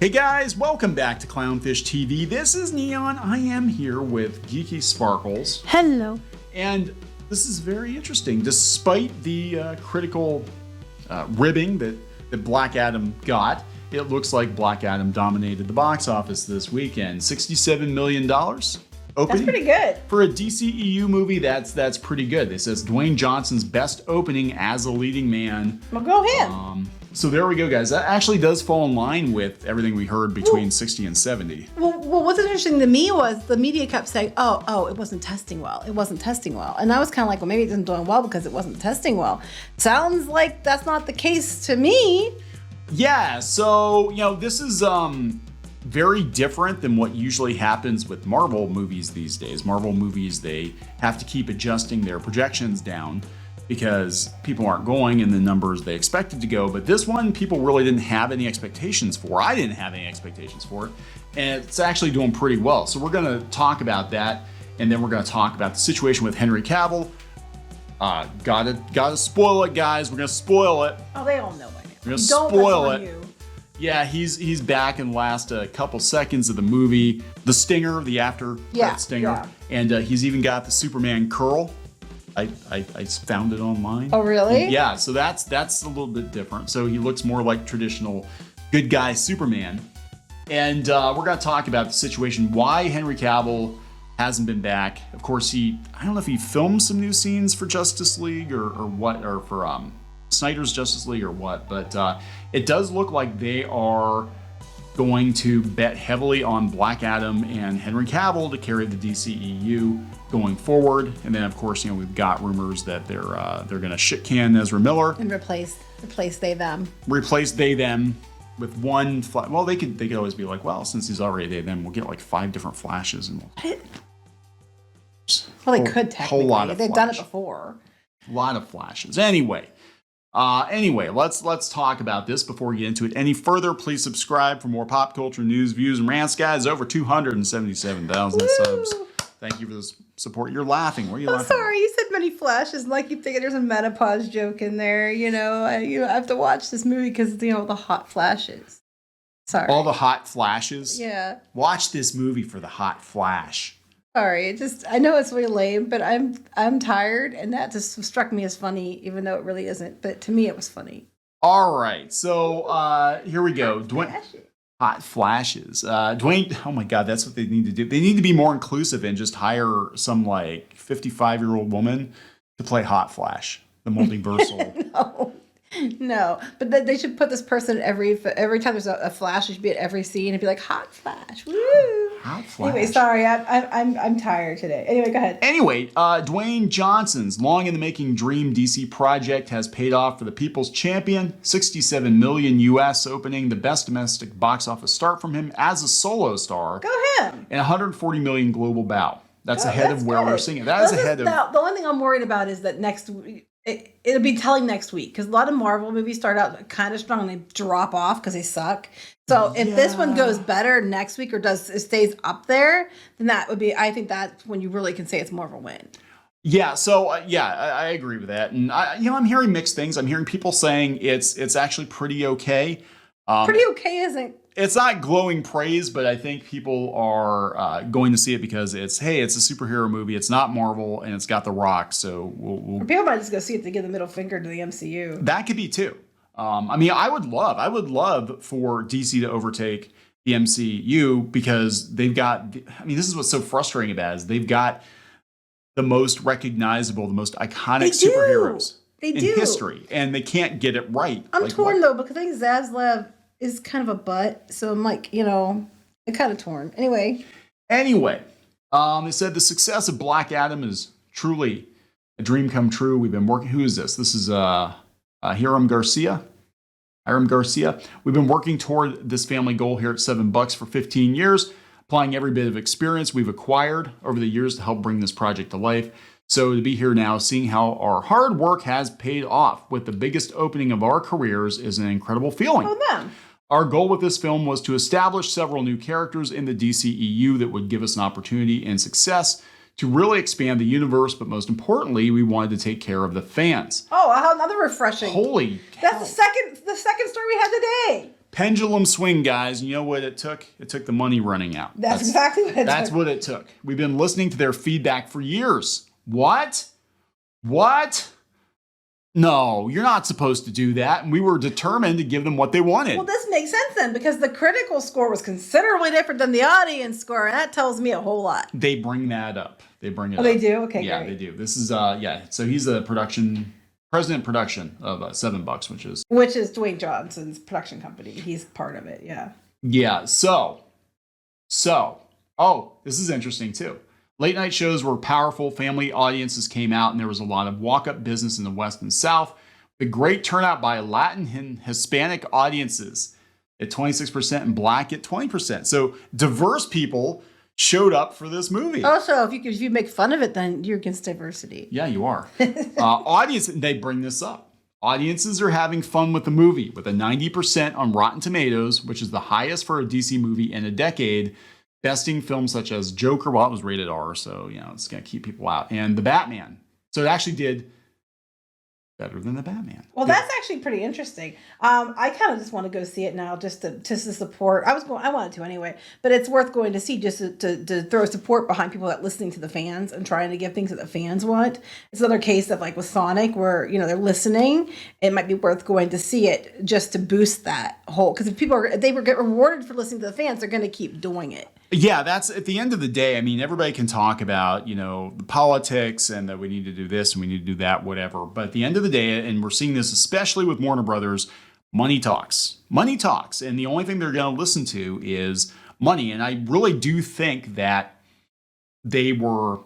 Hey guys, welcome back to Clownfish TV. This is Neon. I am here with Geeky Sparkles. Hello. And this is very interesting. Despite the critical ribbing that Black Adam got, it looks like Black Adam dominated the box office this weekend. $67 million opening. That's pretty good. For a DCEU movie, that's pretty good. It says Dwayne Johnson's best opening as a leading man. Well, go him. So there we go, guys. That actually does fall in line with everything we heard between 60 and 70. Well, what's interesting to me was the media kept saying, oh, it wasn't testing well. It wasn't testing well. And I was kind of like, well, maybe it isn't doing well because it wasn't testing well. Sounds like that's not the case to me. Yeah, so, this is very different than what usually happens with Marvel movies these days. Marvel movies, they have to keep adjusting their projections down because people aren't going in the numbers they expected to go. But this one, people really didn't have any expectations for. I didn't have any expectations for it. And it's actually doing pretty well. So we're going to talk about that. And then we're going to talk about the situation with Henry Cavill. Gotta spoil it, guys. We're going to spoil it. Oh, they all know by now. We're going to spoil it. Yeah, he's back in the last couple seconds of the movie. The stinger, the after stinger. Yeah. And he's even got the Superman curl. I found it online. Oh, really? Yeah, so that's a little bit different. So he looks more like traditional good guy Superman. And we're going to talk about the situation, why Henry Cavill hasn't been back. Of course, I don't know if he filmed some new scenes for Justice League or what, or for Snyder's Justice League or what, but it does look like they are going to bet heavily on Black Adam and Henry Cavill to carry the DCEU going forward. And then, of course, we've got rumors that they're going to shit can Ezra Miller and replace they them. Replace they them with one. Well, they could always be like, well, since he's already they them, we'll get like 5 different flashes and well, they could technically. They've done it before. A lot of flashes. Anyway, let's talk about this before we get into it any further. Please subscribe for more pop culture news, views, and rants, guys. Over 277,000 subs. Thank you for the support. You're laughing. What are you laughing? Sorry, you said many flashes. Like you think there's a menopause joke in there. I have to watch this movie because the hot flashes. Sorry. All the hot flashes. Yeah. Watch this movie for the hot flash. Sorry, I know it's really lame, but I'm tired, and that just struck me as funny, even though it really isn't. But to me, it was funny. All right, so here we go. Hot flashes. Dwayne. Oh my God, that's what they need to do. They need to be more inclusive and just hire some 55-year-old woman to play Hot Flash, the multiversal. No, but they should put this person every time there's a flash. It should be at every scene and be like Hot Flash. Woo! Hot Flash. Anyway, sorry, I'm tired today. Anyway, go ahead. Anyway, Dwayne Johnson's long in the making dream DC project has paid off for the People's Champion. $67 million US opening, the best domestic box office start from him as a solo star. Go him. And $140 million global bow. That's ahead of where we're seeing it. That is ahead of. The only thing I'm worried about is that next week. It'll be telling next week because a lot of Marvel movies start out kind of strong and they drop off because they suck. So if this one goes better next week or stays up there, then I think that's when you really can say it's more of a win. Yeah. So I agree with that, and I'm hearing mixed things. I'm hearing people saying it's actually pretty okay. Pretty okay isn't. It's not glowing praise, but I think people are going to see it because it's a superhero movie. It's not Marvel, and it's got The Rock. So people might just go see it to give the middle finger to the MCU. That could be too. I would love for DC to overtake the MCU because they've got. This is what's so frustrating about it is they've got the most recognizable, the most iconic superheroes in history, and they can't get it right. I'm torn though because I think Zaslav is kind of a butt, so I'm like, I'm kind of torn. Anyway, they said the success of Black Adam is truly a dream come true. We've been working. Who is this? This is Hiram Garcia. We've been working toward this family goal here at $7 for 15 years, applying every bit of experience we've acquired over the years to help bring this project to life. So to be here now, seeing how our hard work has paid off with the biggest opening of our careers is an incredible feeling. Oh, man. Our goal with this film was to establish several new characters in the DCEU that would give us an opportunity and success to really expand the universe, but most importantly, we wanted to take care of the fans. Oh, another refreshing. Holy cow. That's the second story we had today. pendulum swing, guys. You know what it took? It took the money running out. That's exactly what it took. That's what it took. We've been listening to their feedback for years. What? What? No, you're not supposed to do that. And we were determined to give them what they wanted. Well, this makes sense then, because the critical score was considerably different than the audience score, and that tells me a whole lot. They bring that up. They bring it up. Oh, they do? Okay, yeah, great. they do. This is, So he's the president production of $7, Which is Dwayne Johnson's production company. He's part of it, yeah. Yeah, this is interesting too. Late night shows were powerful. Family audiences came out, and there was a lot of walk-up business in the West and South. The great turnout by Latin and Hispanic audiences at 26% and Black at 20%. So diverse people showed up for this movie. Also, if you make fun of it, then you're against diversity. Yeah, you are. They bring this up. Audiences are having fun with the movie with a 90% on Rotten Tomatoes, which is the highest for a DC movie in a decade. Besting films such as Joker, well, it was rated R, so, it's going to keep people out. And The Batman. So it actually did better than The Batman. Well, that's actually pretty interesting. I kind of just want to go see it now just to support. I wanted to anyway, but it's worth going to see just to throw support behind people that are listening to the fans and trying to give things that the fans want. It's another case of like with Sonic where, they're listening. It might be worth going to see it just to boost that whole, because if they get rewarded for listening to the fans, they're going to keep doing it. Yeah, that's at the end of the day. I mean, everybody can talk about, the politics and that we need to do this and we need to do that, whatever. But at the end of the day, and we're seeing this especially with Warner Brothers, money talks. Money talks. And the only thing they're going to listen to is money. And I really do think that they were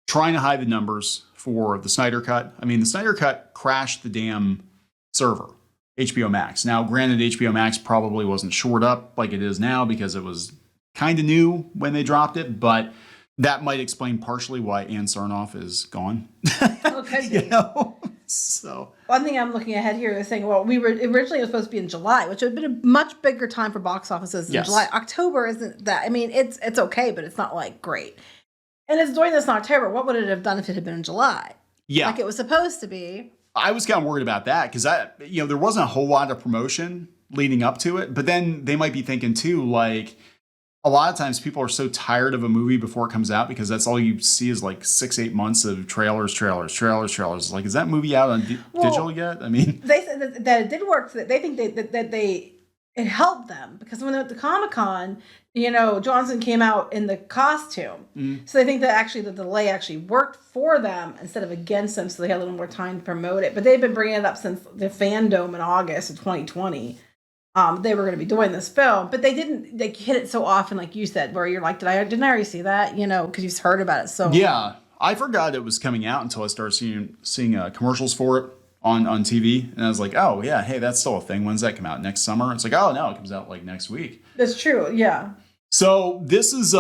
trying to hide the numbers for the Snyder Cut. I mean, the Snyder Cut crashed the damn server, HBO Max. Now, granted, HBO Max probably wasn't shored up like it is now because it was kind of new when they dropped it, but that might explain partially why Ann Sarnoff is gone. Okay. So one thing I'm looking ahead here is saying, well, we were originally supposed to be in July, which would have been a much bigger time for box offices than July. October isn't that. I mean, it's okay, but it's not like great. And it's doing this in October. What would it have done if it had been in July? Yeah, like it was supposed to be. I was kind of worried about that because there wasn't a whole lot of promotion leading up to it. But then they might be thinking too, like, a lot of times people are so tired of a movie before it comes out because that's all you see is like 6-8 months of trailers. Like, is that movie out on digital yet? I mean, they said that it did work. They think that it helped them because when they went to Comic-Con, Johnson came out in the costume. So they think that actually the delay actually worked for them instead of against them. So they had a little more time to promote it. But they've been bringing it up since the Fandom in August of 2020. They were going to be doing this film, but they didn't hit it so often, like you said, where you're like, didn't I already see that? Because you've heard about it so. Yeah, I forgot it was coming out until I started seeing commercials for it on TV, and I was like, oh yeah, hey, that's still a thing. When's that come out? Next summer? It's like, oh no, it comes out like next week. That's true. Yeah. So this is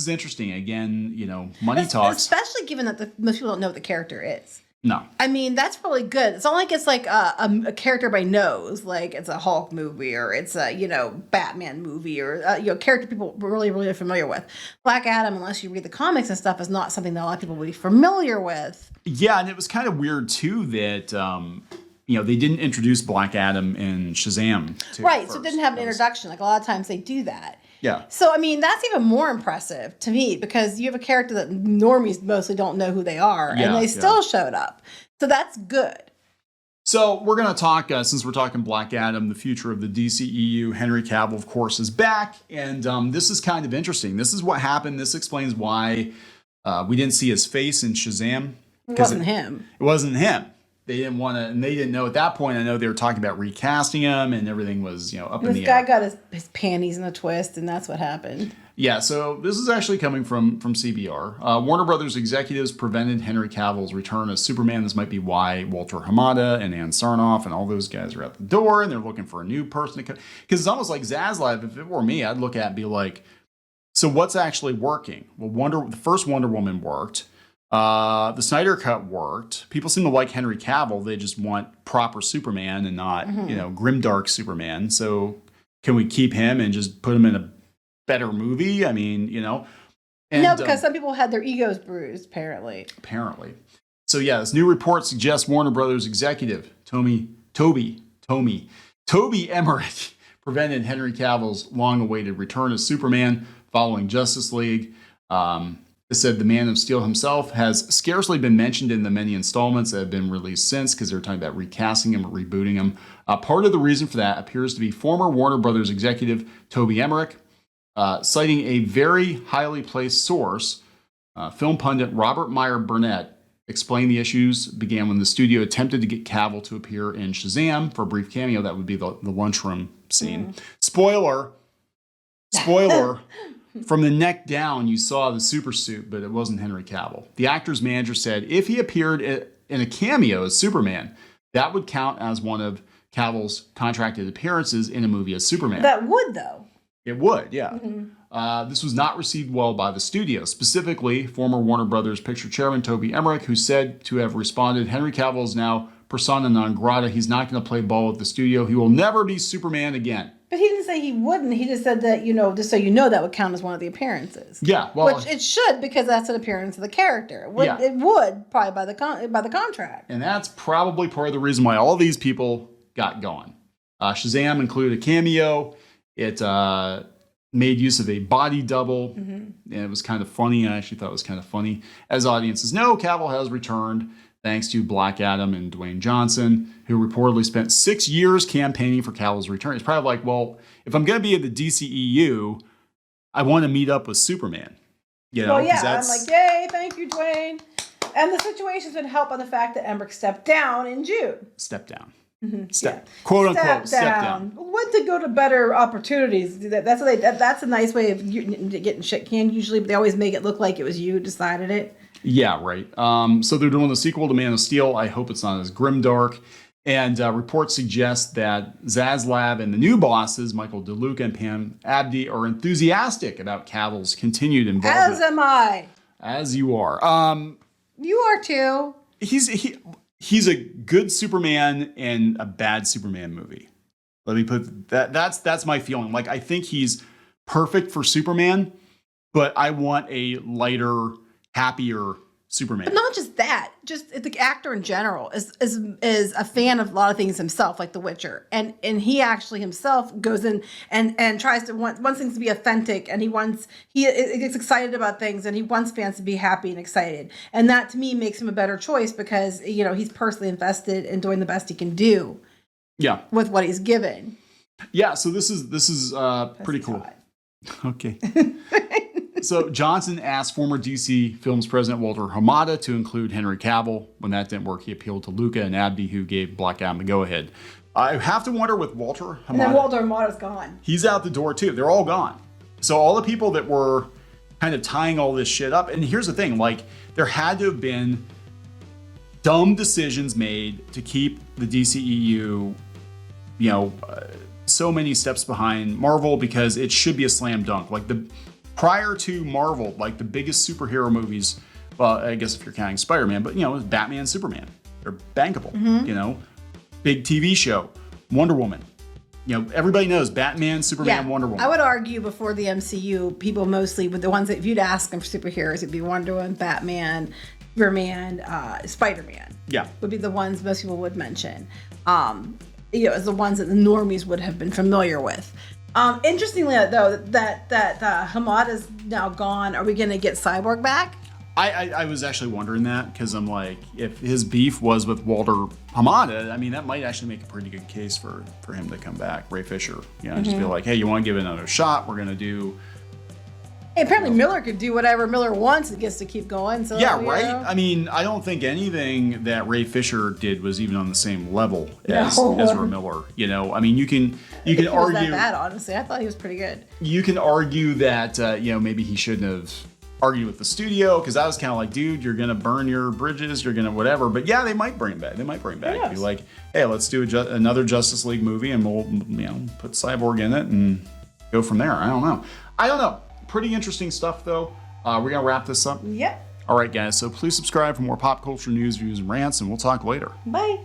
interesting. Again, money talks, especially given that most people don't know what the character is. No. I mean, that's really good. It's not like it's like a character by knows, like it's a Hulk movie or it's a, Batman movie or, character people really, really are familiar with. Black Adam, unless you read the comics and stuff, is not something that a lot of people will be familiar with. Yeah, and it was kind of weird, too, that, they didn't introduce Black Adam in Shazam. Right, so it didn't have an introduction. Like a lot of times they do that. Yeah. So, I mean, that's even more impressive to me because you have a character that normies mostly don't know who they are, and they still showed up. So that's good. So we're going to talk, since we're talking Black Adam, the future of the DCEU. Henry Cavill, of course, is back, and this is kind of interesting. This is what happened. This explains why we didn't see his face in Shazam. It wasn't him. It wasn't him. They didn't want to, and they didn't know at that point. I know they were talking about recasting him, and everything was, up in the air. This guy got his panties in a twist, and that's what happened. Yeah, so this is actually coming from CBR. Warner Brothers executives prevented Henry Cavill's return as Superman. This might be why Walter Hamada and Ann Sarnoff and all those guys are at the door, and they're looking for a new person to come. Because it's almost like Zaslav. If it were me, I'd look at it and be like, so what's actually working? Well, the first Wonder Woman worked. The Snyder Cut worked. People seem to like Henry Cavill. They just want proper Superman and not, grimdark Superman. So can we keep him and just put him in a better movie? I mean, And, no, because some people had their egos bruised, apparently. So yeah, this new report suggests Warner Brothers executive Toby Emmerich prevented Henry Cavill's long-awaited return as Superman following Justice League. It said the Man of Steel himself has scarcely been mentioned in the many installments that have been released since, because they're talking about recasting him or rebooting him. Part of the reason for that appears to be former Warner Brothers executive Toby Emmerich, citing a very highly placed source. Film pundit Robert Meyer Burnett explained the issues began when the studio attempted to get Cavill to appear in Shazam for a brief cameo. That would be the lunchroom scene. Spoiler. From the neck down, you saw the super suit, but it wasn't Henry Cavill. The actor's manager said if he appeared in a cameo as Superman, that would count as one of Cavill's contracted appearances in a movie as Superman. That would, though. It would, yeah. This was not received well by the studio. Specifically, former Warner Brothers picture chairman Toby Emmerich, who said to have responded, Henry Cavill is now persona non grata. He's not going to play ball with the studio. He will never be Superman again. But he didn't say he wouldn't. He just said that, just so you know, that would count as one of the appearances. Yeah, well, which it should, because that's an appearance of the character. It would probably by the contract. And that's probably part of the reason why all these people got going. Shazam included a cameo. It made use of a body double, and it was kind of funny. I actually thought it was kind of funny. As audiences know, Cavill has returned thanks to Black Adam and Dwayne Johnson, who reportedly spent 6 years campaigning for Cavill's return. It's probably like, well, if I'm going to be at the DCEU, I want to meet up with Superman. Well, yeah, I'm like, yay, thank you, Dwayne. And the situation's been helped by the fact that Emmerich stepped down in June. Step down. Quote unquote, step down. Went to go to better opportunities. That's a nice way of getting shit canned usually, but they always make it look like it was you who decided it. Yeah, right. So they're doing the sequel to Man of Steel. I hope it's not as grimdark. And reports suggest that Zaslav and the new bosses, Michael DeLuca and Pam Abdi, are enthusiastic about Cavill's continued involvement. As am I. As you are. You are too. He's a good Superman in a bad Superman movie. Let me put that. That's my feeling. Like, I think he's perfect for Superman, but I want a lighter, happier Superman. But not just that. Just the actor in general is a fan of a lot of things himself, like The Witcher, and he actually himself goes in and tries to wants things to be authentic, and he gets excited about things, and he wants fans to be happy and excited, and that to me makes him a better choice because he's personally invested in doing the best he can do. Yeah. With what he's given. Yeah. So this is pretty cool. Okay. So Johnson asked former DC Films president Walter Hamada to include Henry Cavill. When that didn't work, he appealed to Luca and Abdi, who gave Black Adam the go-ahead. I have to wonder with Walter Hamada. And then Walter Hamada's gone. He's out the door too. They're all gone. So all the people that were kind of tying all this shit up. And here's the thing, like, there had to have been dumb decisions made to keep the DCEU, so many steps behind Marvel, because it should be a slam dunk. Like, prior to Marvel, like the biggest superhero movies, well, I guess if you're counting Spider-Man, but it was Batman, Superman. They're bankable. Big TV show, Wonder Woman. Everybody knows Batman, Superman, Wonder Woman. I would argue before the MCU, people mostly, with the ones that if you'd ask them for superheroes, it'd be Wonder Woman, Batman, Superman, Spider-Man. Yeah. Would be the ones most people would mention. As the ones that the normies would have been familiar with. Interestingly, though, that Hamada's now gone. Are we going to get Cyborg back? I was actually wondering that, because I'm like, if his beef was with Walter Hamada, I mean, that might actually make a pretty good case for him to come back. Ray Fisher, just be like, hey, you want to give it another shot? We're going to do. Hey, apparently Miller could do whatever Miller wants and gets to keep going. So yeah, right? I mean, I don't think anything that Ray Fisher did was even on the same level as Ezra Miller. I mean, you can argue. Was that bad, honestly? I thought he was pretty good. You can argue that maybe he shouldn't have argued with the studio, because I was kind of like, dude, you're gonna burn your bridges, you're gonna whatever. But yeah, they might bring him back. Yes. Be like, hey, let's do another Justice League movie, and we'll put Cyborg in it and go from there. I don't know. Pretty interesting stuff, though. We're gonna wrap this up. Yep. All right, guys. So please subscribe for more pop culture news, views, and rants, and we'll talk later. Bye.